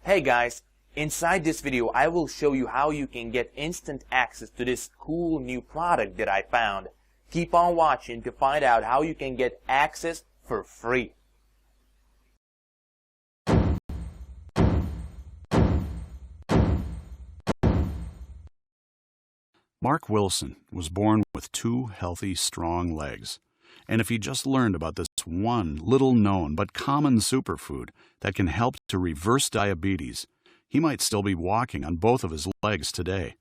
Hey guys, inside this video I will show you how you can get instant access to this cool new product that I found. Keep on watching to find out how you can get access for free. Mark Wilson was born with two healthy, strong legs. And if he just learned about this one little-known but common superfood that can help to reverse diabetes, he might still be walking on both of his legs today.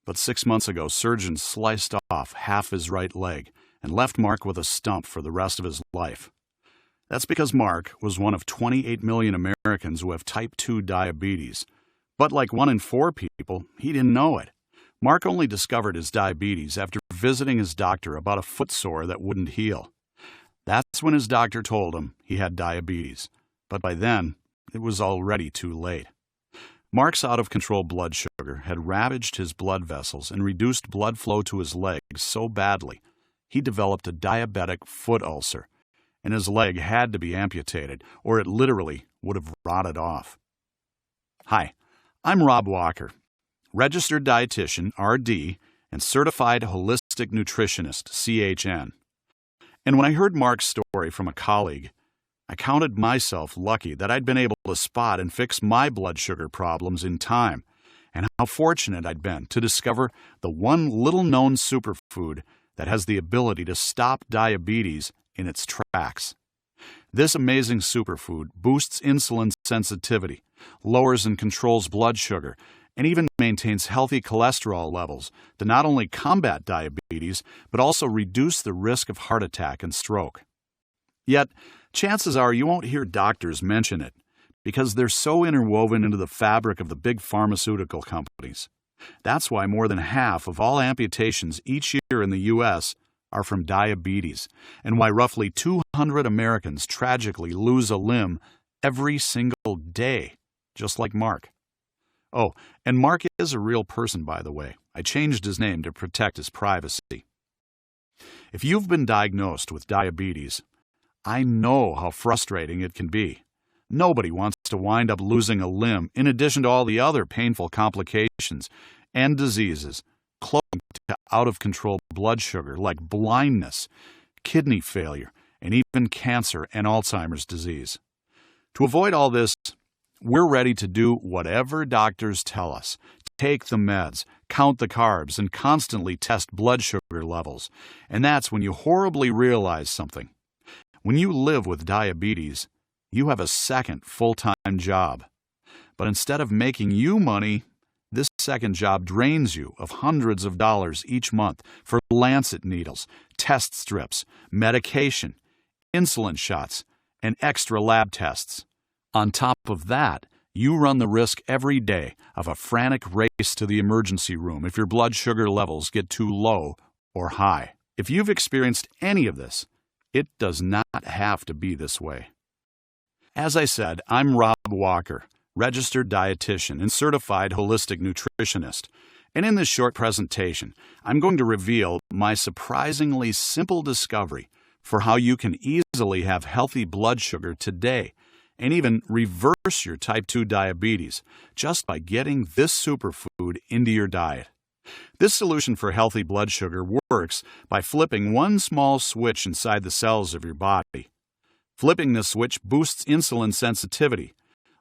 But 6 months ago, surgeons sliced off half his right leg and left Mark with a stump for the rest of his life. That's because Mark was one of 28 million Americans who have type 2 diabetes. But like 1 in 4 people, he didn't know it. Mark only discovered his diabetes after visiting his doctor about a foot sore that wouldn't heal. That's when his doctor told him he had diabetes, but by then, it was already too late. Mark's out-of-control blood sugar had ravaged his blood vessels and reduced blood flow to his legs so badly, he developed a diabetic foot ulcer, and his leg had to be amputated, or it literally would have rotted off. Hi, I'm Rob Walker, registered dietitian, RD, and certified holistic nutritionist, CHN. And when I heard Mark's story from a colleague, I counted myself lucky that I'd been able to spot and fix my blood sugar problems in time, and how fortunate I'd been to discover the one little-known superfood that has the ability to stop diabetes in its tracks. This amazing superfood boosts insulin sensitivity, lowers and controls blood sugar, and even maintains healthy cholesterol levels to not only combat diabetes, but also reduce the risk of heart attack and stroke. Yet, chances are you won't hear doctors mention it, because they're so interwoven into the fabric of the big pharmaceutical companies. That's why more than half of all amputations each year in the U.S. are from diabetes, and why roughly 200 Americans tragically lose a limb every single day, just like Mark. Oh, and Mark is a real person, by the way. I changed his name to protect his privacy. If you've been diagnosed with diabetes, I know how frustrating it can be. Nobody wants to wind up losing a limb in addition to all the other painful complications and diseases cloaked to out-of-control blood sugar like blindness, kidney failure, and even cancer and Alzheimer's disease. To avoid all this, we're ready to do whatever doctors tell us. Take the meds, count the carbs, and constantly test blood sugar levels. And that's when you horribly realize something. When you live with diabetes, you have a second full-time job. But instead of making you money, this second job drains you of hundreds of dollars each month for lancet needles, test strips, medication, insulin shots, and extra lab tests. On top of that, you run the risk every day of a frantic race to the emergency room if your blood sugar levels get too low or high. If you've experienced any of this, it does not have to be this way. As I said, I'm Rob Walker, registered dietitian and certified holistic nutritionist. And in this short presentation, I'm going to reveal my surprisingly simple discovery for how you can easily have healthy blood sugar today and even reverse your type 2 diabetes just by getting this superfood into your diet. This solution for healthy blood sugar works by flipping one small switch inside the cells of your body. Flipping this switch boosts insulin sensitivity,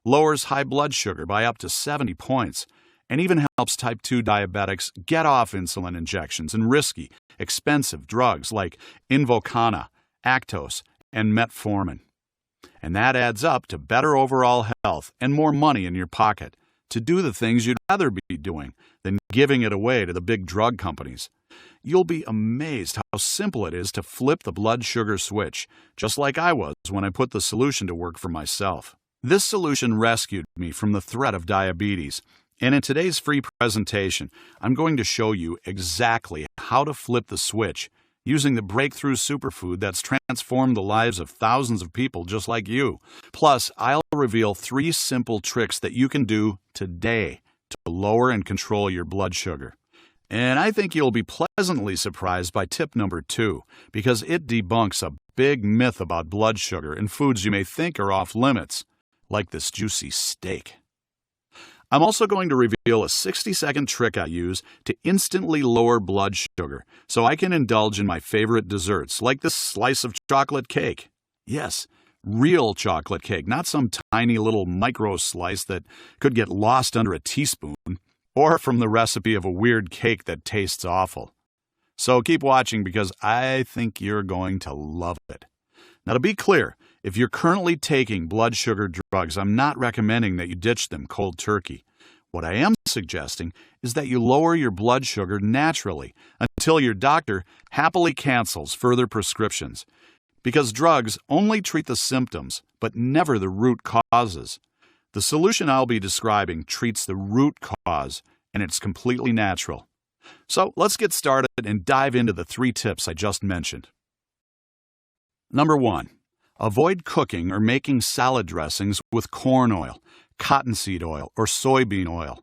lowers high blood sugar by up to 70 points, and even helps type 2 diabetics get off insulin injections and risky, expensive drugs like Invokana, Actos, and metformin. And that adds up to better overall health and more money in your pocket to do the things you'd rather be doing than giving it away to the big drug companies. You'll be amazed how simple it is to flip the blood sugar switch, just like I was when I put the solution to work for myself. This solution rescued me from the threat of diabetes, and in today's free presentation, I'm going to show you exactly how to flip the switch using the breakthrough superfood that's transformed the lives of thousands of people just like you. Plus, I'll reveal 3 simple tricks that you can do today to lower and control your blood sugar. And I think you'll be pleasantly surprised by tip number 2, because it debunks a big myth about blood sugar and foods you may think are off limits, like this juicy steak. I'm also going to reveal a 60-second trick I use to instantly lower blood sugar so I can indulge in my favorite desserts, like this slice of chocolate cake. Yes, real chocolate cake, not some tiny little micro slice that could get lost under a teaspoon, or from the recipe of a weird cake that tastes awful. So keep watching because I think you're going to love it. Now, to be clear, if you're currently taking blood sugar drugs, I'm not recommending that you ditch them cold turkey. What I am suggesting is that you lower your blood sugar naturally until your doctor happily cancels further prescriptions. Because drugs only treat the symptoms, but never the root causes. The solution I'll be describing treats the root cause, and it's completely natural. So let's get started and dive into the 3 tips I just mentioned. Number 1. Avoid cooking or making salad dressings with corn oil, cottonseed oil, or soybean oil.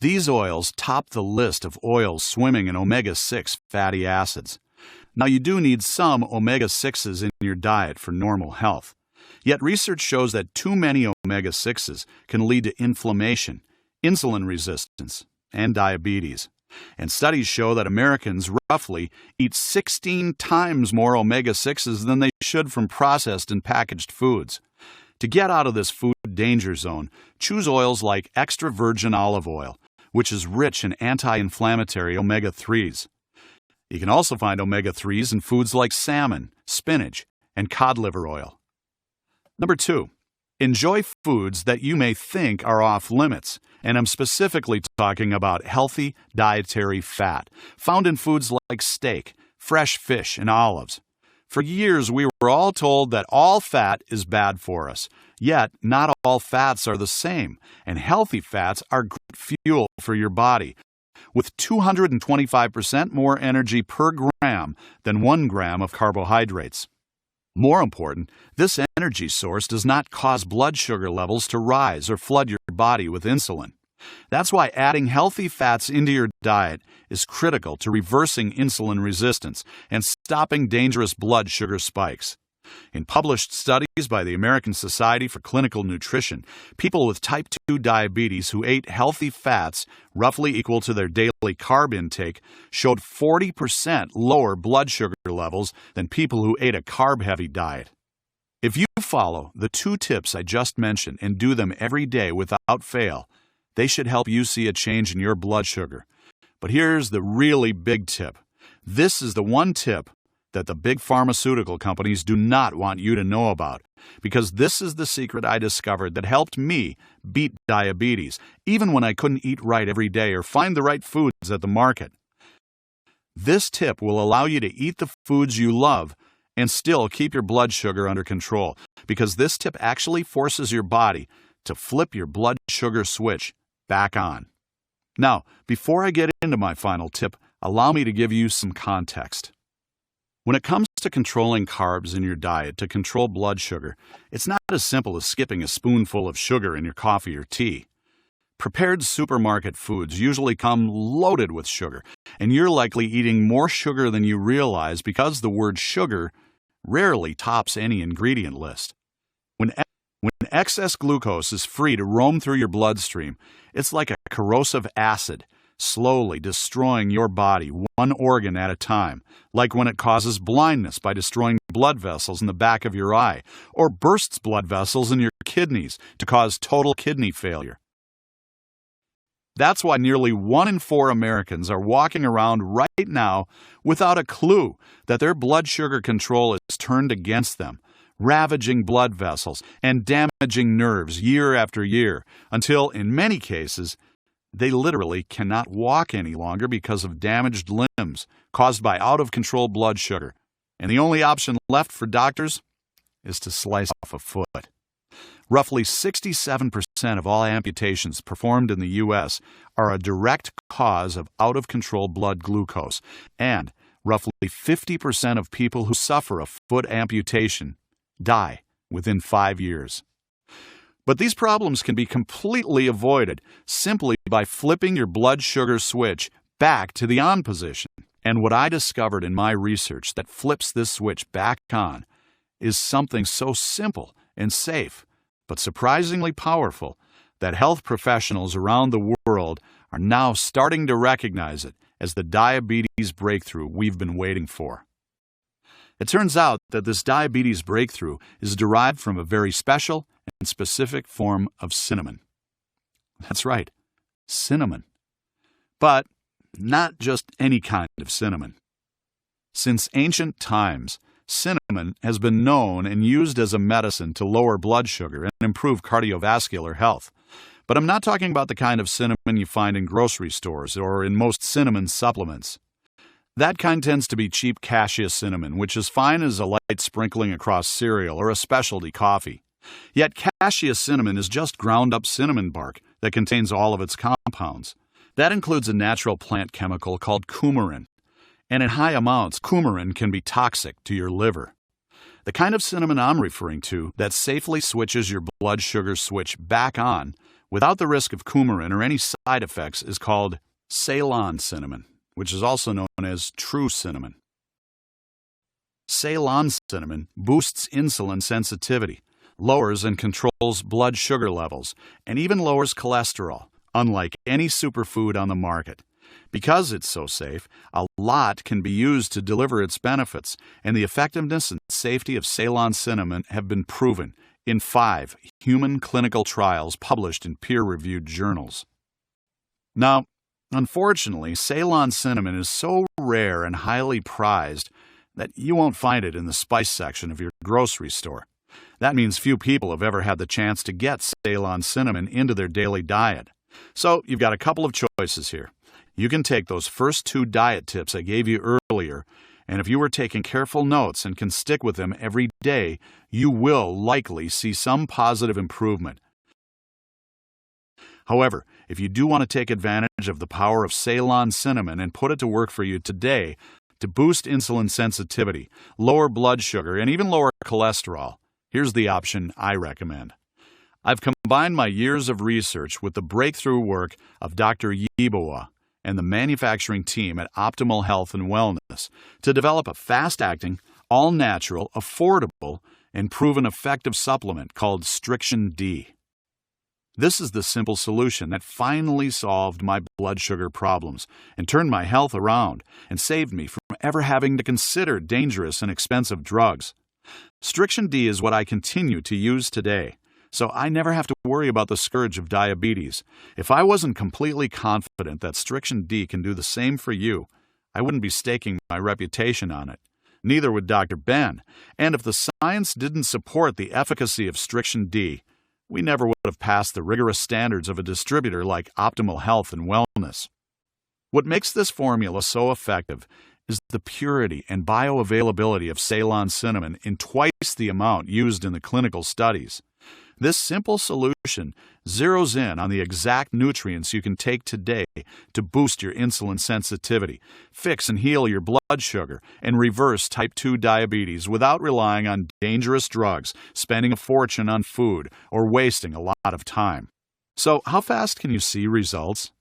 These oils top the list of oils swimming in omega-6 fatty acids. Now, you do need some omega-6s in your diet for normal health. Yet research shows that too many omega-6s can lead to inflammation, insulin resistance, and diabetes. And studies show that Americans roughly eat 16 times more omega-6s than they should from processed and packaged foods. To get out of this food danger zone, choose oils like extra virgin olive oil, which is rich in anti-inflammatory omega-3s. You can also find omega-3s in foods like salmon, spinach, and cod liver oil. Number 2. Enjoy foods that you may think are off limits, and I'm specifically talking about healthy dietary fat, found in foods like steak, fresh fish, and olives. For years, we were all told that all fat is bad for us, yet not all fats are the same, and healthy fats are good fuel for your body, with 225% more energy per gram than 1 gram of carbohydrates. More important, this energy source does not cause blood sugar levels to rise or flood your body with insulin. That's why adding healthy fats into your diet is critical to reversing insulin resistance and stopping dangerous blood sugar spikes. In published studies by the American Society for Clinical Nutrition, people with type 2 diabetes who ate healthy fats roughly equal to their daily carb intake showed 40% lower blood sugar levels than people who ate a carb-heavy diet. If you follow the 2 tips I just mentioned and do them every day without fail, they should help you see a change in your blood sugar. But here's the really big tip. This is the one tip that the big pharmaceutical companies do not want you to know about, because this is the secret I discovered that helped me beat diabetes, even when I couldn't eat right every day or find the right foods at the market. This tip will allow you to eat the foods you love and still keep your blood sugar under control, because this tip actually forces your body to flip your blood sugar switch back on. Now, before I get into my final tip, allow me to give you some context. When it comes to controlling carbs in your diet to control blood sugar, it's not as simple as skipping a spoonful of sugar in your coffee or tea. Prepared supermarket foods usually come loaded with sugar, and you're likely eating more sugar than you realize because the word sugar rarely tops any ingredient list. When excess glucose is free to roam through your bloodstream, it's like a corrosive acid, slowly destroying your body one organ at a time, like when it causes blindness by destroying blood vessels in the back of your eye, or bursts blood vessels in your kidneys to cause total kidney failure. That's why nearly 1 in 4 Americans are walking around right now without a clue that their blood sugar control is turned against them, ravaging blood vessels and damaging nerves year after year, until, in many cases, they literally cannot walk any longer because of damaged limbs caused by out-of-control blood sugar. And the only option left for doctors is to slice off a foot. Roughly 67% of all amputations performed in the U.S. are a direct cause of out-of-control blood glucose, and roughly 50% of people who suffer a foot amputation die within 5 years. But these problems can be completely avoided simply by flipping your blood sugar switch back to the on position. And what I discovered in my research that flips this switch back on is something so simple and safe, but surprisingly powerful, that health professionals around the world are now starting to recognize it as the diabetes breakthrough we've been waiting for. It turns out that this diabetes breakthrough is derived from a very special and specific form of cinnamon. That's right, cinnamon. But not just any kind of cinnamon. Since ancient times, cinnamon has been known and used as a medicine to lower blood sugar and improve cardiovascular health. But I'm not talking about the kind of cinnamon you find in grocery stores or in most cinnamon supplements. That kind tends to be cheap cassia cinnamon, which is fine as a light sprinkling across cereal or a specialty coffee. Yet cassia cinnamon is just ground-up cinnamon bark that contains all of its compounds. That includes a natural plant chemical called coumarin. And in high amounts, coumarin can be toxic to your liver. The kind of cinnamon I'm referring to that safely switches your blood sugar switch back on without the risk of coumarin or any side effects is called Ceylon cinnamon, which is also known as true cinnamon. Ceylon cinnamon boosts insulin sensitivity, lowers and controls blood sugar levels, and even lowers cholesterol, unlike any superfood on the market. Because it's so safe, a lot can be used to deliver its benefits, and the effectiveness and safety of Ceylon cinnamon have been proven in 5 human clinical trials published in peer-reviewed journals. Now, unfortunately, Ceylon cinnamon is so rare and highly prized that you won't find it in the spice section of your grocery store. That means few people have ever had the chance to get Ceylon cinnamon into their daily diet. So you've got a couple of choices here. You can take those first 2 diet tips I gave you earlier, and if you were taking careful notes and can stick with them every day, you will likely see some positive improvement. However, if you do want to take advantage of the power of Ceylon cinnamon and put it to work for you today to boost insulin sensitivity, lower blood sugar, and even lower cholesterol, here's the option I recommend. I've combined my years of research with the breakthrough work of Dr. Yeboah and the manufacturing team at Optimal Health and Wellness to develop a fast-acting, all-natural, affordable, and proven effective supplement called StrictionD. This is the simple solution that finally solved my blood sugar problems and turned my health around and saved me from ever having to consider dangerous and expensive drugs. StrictionD is what I continue to use today, so I never have to worry about the scourge of diabetes. If I wasn't completely confident that StrictionD can do the same for you, I wouldn't be staking my reputation on it. Neither would Dr. Ben. And if the science didn't support the efficacy of StrictionD, we never would have passed the rigorous standards of a distributor like Optimal Health and Wellness. What makes this formula so effective is the purity and bioavailability of Ceylon cinnamon in twice the amount used in the clinical studies. This simple solution zeroes in on the exact nutrients you can take today to boost your insulin sensitivity, fix and heal your blood sugar, and reverse type 2 diabetes without relying on dangerous drugs, spending a fortune on food, or wasting a lot of time. So, how fast can you see results?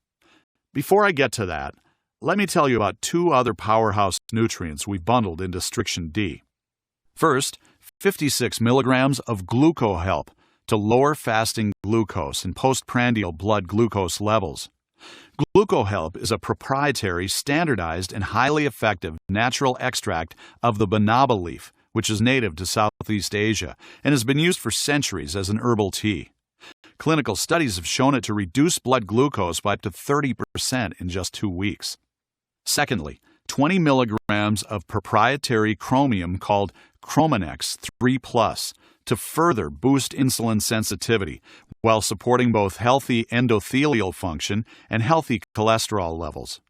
Before I get to that, let me tell you about 2 other powerhouse nutrients we've bundled into StrictionD. First, 56 milligrams of GlucoHelp to lower fasting glucose and postprandial blood glucose levels. GlucoHelp is a proprietary, standardized, and highly effective natural extract of the banaba leaf, which is native to Southeast Asia and has been used for centuries as an herbal tea. Clinical studies have shown it to reduce blood glucose by up to 30% in just 2 weeks. Secondly, 20 milligrams of proprietary chromium called Chrominex 3+ to further boost insulin sensitivity while supporting both healthy endothelial function and healthy cholesterol levels.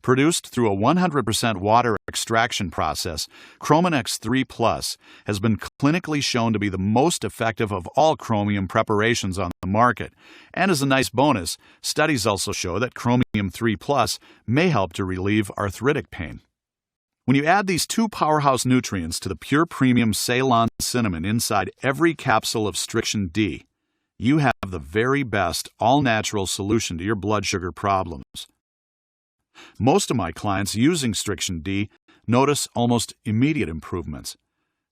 Produced through a 100% water extraction process, Chrominex 3+ has been clinically shown to be the most effective of all chromium preparations on the market. And as a nice bonus, studies also show that Chromium 3+ may help to relieve arthritic pain. When you add these 2 powerhouse nutrients to the pure premium Ceylon cinnamon inside every capsule of StrictionD, you have the very best all-natural solution to your blood sugar problems. Most of my clients using StrictionD notice almost immediate improvements.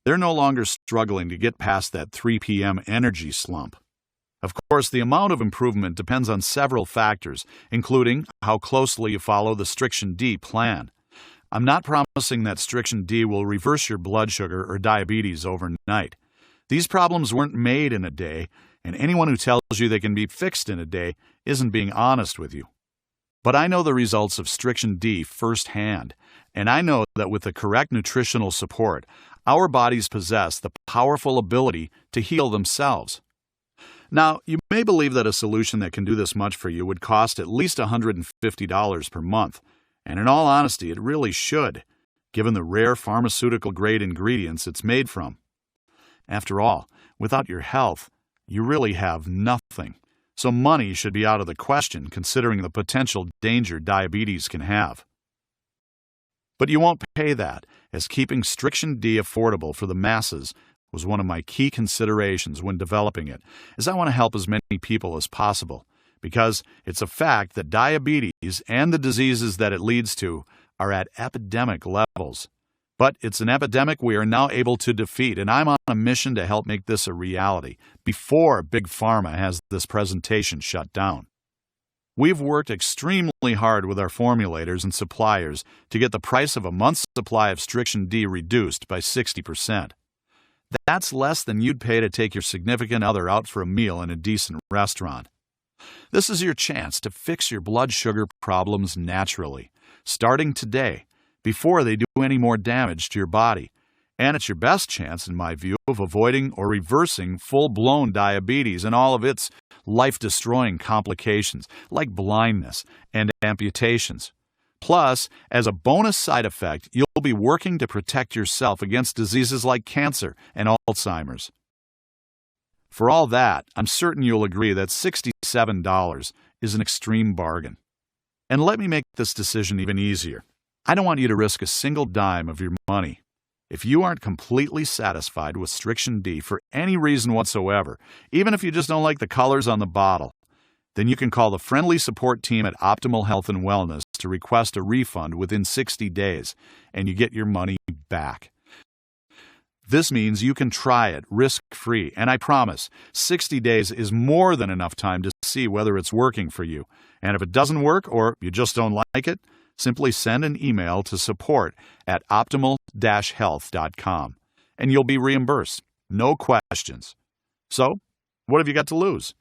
They're no longer struggling to get past that 3 p.m. energy slump. Of course, the amount of improvement depends on several factors, including how closely you follow the StrictionD plan. I'm not promising that StrictionD will reverse your blood sugar or diabetes overnight. These problems weren't made in a day, and anyone who tells you they can be fixed in a day isn't being honest with you. But I know the results of StrictionD firsthand, and I know that with the correct nutritional support, our bodies possess the powerful ability to heal themselves. Now, you may believe that a solution that can do this much for you would cost at least $150 per month, and in all honesty, it really should, given the rare pharmaceutical-grade ingredients it's made from. After all, without your health, you really have nothing, so money should be out of the question considering the potential danger diabetes can have. But you won't pay that, as keeping StrictionD affordable for the masses was one of my key considerations when developing it, as I want to help as many people as possible, because it's a fact that diabetes and the diseases that it leads to are at epidemic levels. But it's an epidemic we are now able to defeat, and I'm on a mission to help make this a reality before Big Pharma has this presentation shut down. We've worked extremely hard with our formulators and suppliers to get the price of a month's supply of StrictionD reduced by 60%. That's less than you'd pay to take your significant other out for a meal in a decent restaurant. This is your chance to fix your blood sugar problems naturally, starting today, before they do any more damage to your body. And it's your best chance, in my view, of avoiding or reversing full-blown diabetes and all of its life-destroying complications, like blindness and amputations. Plus, as a bonus side effect, you'll be working to protect yourself against diseases like cancer and Alzheimer's. For all that, I'm certain you'll agree that $67 is an extreme bargain. And let me make this decision even easier. I don't want you to risk a single dime of your money. If you aren't completely satisfied with StrictionD for any reason whatsoever, even if you just don't like the colors on the bottle, then you can call the friendly support team at Optimal Health and Wellness to request a refund within 60 days, and you get your money back. This means you can try it risk-free, and I promise, 60 days is more than enough time to see whether it's working for you. And if it doesn't work or you just don't like it, simply send an email to support@optimal-health.com, and you'll be reimbursed. No questions. So, what have you got to lose?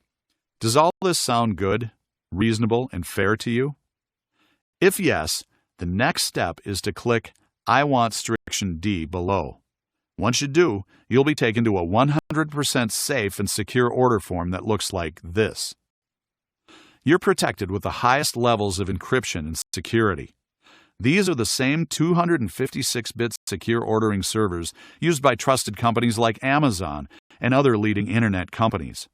Does all this sound good, reasonable, and fair to you? If yes, the next step is to click I want StrictionD below. Once you do, you'll be taken to a 100% safe and secure order form that looks like this. You're protected with the highest levels of encryption and security. These are the same 256-bit secure ordering servers used by trusted companies like Amazon and other leading internet companies.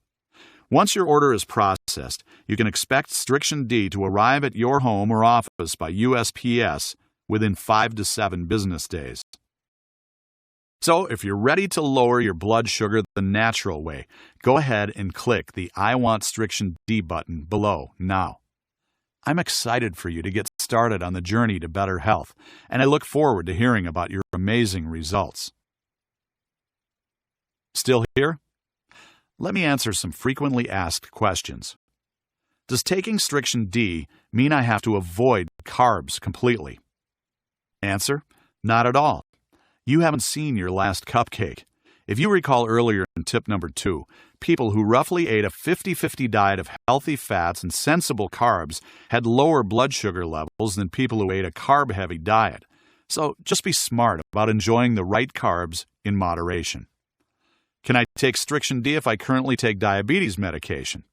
Once your order is processed, you can expect StrictionD to arrive at your home or office by USPS within 5 to 7 business days. So, if you're ready to lower your blood sugar the natural way, go ahead and click the I Want StrictionD button below now. I'm excited for you to get started on the journey to better health, and I look forward to hearing about your amazing results. Still here? Let me answer some frequently asked questions. Does taking StrictionD mean I have to avoid carbs completely? Answer: not at all. You haven't seen your last cupcake. If you recall earlier in tip number 2, people who roughly ate a 50-50 diet of healthy fats and sensible carbs had lower blood sugar levels than people who ate a carb-heavy diet. So just be smart about enjoying the right carbs in moderation. Can I take StrictionD if I currently take diabetes medication?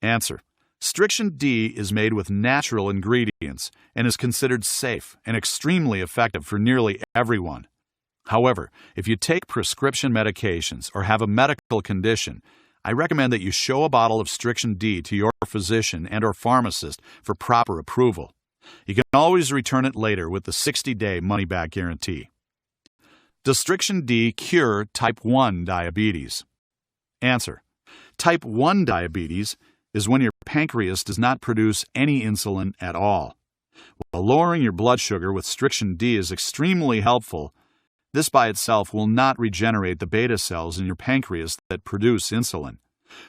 Answer: StrictionD is made with natural ingredients and is considered safe and extremely effective for nearly everyone. However, if you take prescription medications or have a medical condition, I recommend that you show a bottle of StrictionD to your physician and/or pharmacist for proper approval. You can always return it later with the 60-day money-back guarantee. Does StrictionD cure type 1 diabetes? Answer: type 1 diabetes is when your pancreas does not produce any insulin at all. While lowering your blood sugar with StrictionD is extremely helpful, this by itself will not regenerate the beta cells in your pancreas that produce insulin.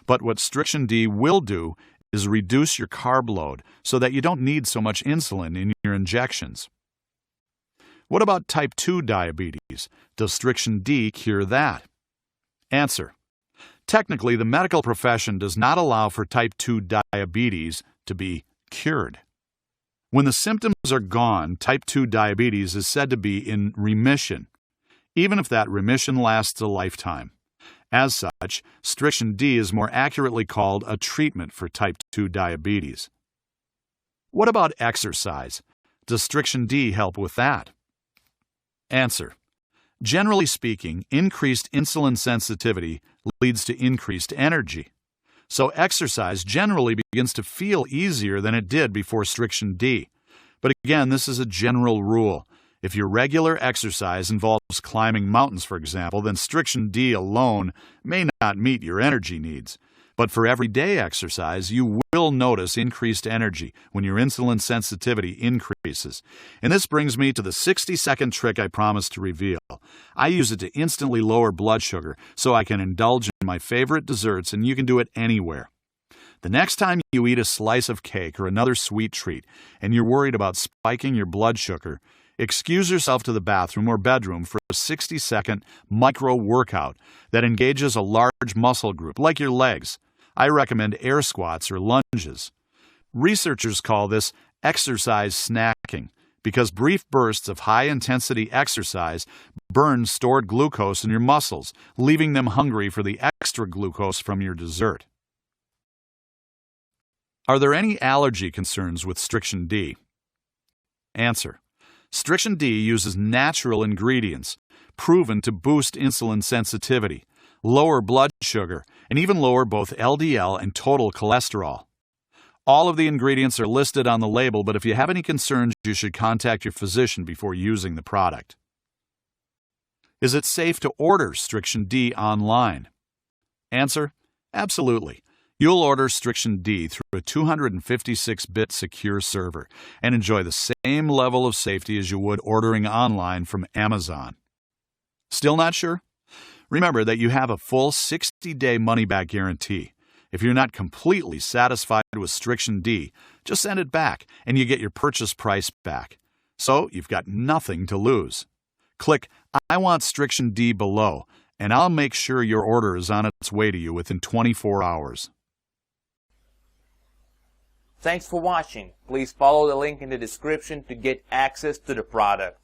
But what StrictionD will do is reduce your carb load so that you don't need so much insulin in your injections. What about type 2 diabetes? Does StrictionD cure that? Answer: technically, the medical profession does not allow for type 2 diabetes to be cured. When the symptoms are gone, type 2 diabetes is said to be in remission, even if that remission lasts a lifetime. As such, StrictionD is more accurately called a treatment for type 2 diabetes. What about exercise? Does StrictionD help with that? Answer: generally speaking, increased insulin sensitivity leads to increased energy. So exercise generally begins to feel easier than it did before StrictionD. But again, this is a general rule. If your regular exercise involves climbing mountains, for example, then StrictionD alone may not meet your energy needs. But for everyday exercise, you will notice increased energy when your insulin sensitivity increases. And this brings me to the 60-second trick I promised to reveal. I use it to instantly lower blood sugar so I can indulge in my favorite desserts, and you can do it anywhere. The next time you eat a slice of cake or another sweet treat and you're worried about spiking your blood sugar, excuse yourself to the bathroom or bedroom for a 60-second micro workout that engages a large muscle group, like your legs. I recommend air squats or lunges. Researchers call this exercise snacking because brief bursts of high-intensity exercise burn stored glucose in your muscles, leaving them hungry for the extra glucose from your dessert. Are there any allergy concerns with StrictionD? Answer: StrictionD uses natural ingredients proven to boost insulin sensitivity, lower blood sugar, and even lower both LDL and total cholesterol. All of the ingredients are listed on the label, but if you have any concerns, you should contact your physician before using the product. Is it safe to order StrictionD online? Answer: absolutely. You'll order StrictionD through a 256-bit secure server and enjoy the same level of safety as you would ordering online from Amazon. Still not sure? Remember that you have a full 60-day money-back guarantee. If you're not completely satisfied with StrictionD, just send it back and you get your purchase price back. So you've got nothing to lose. Click "I want StrictionD" below, and I'll make sure your order is on its way to you within 24 hours. Thanks for watching. Please follow the link in the description to get access to the product.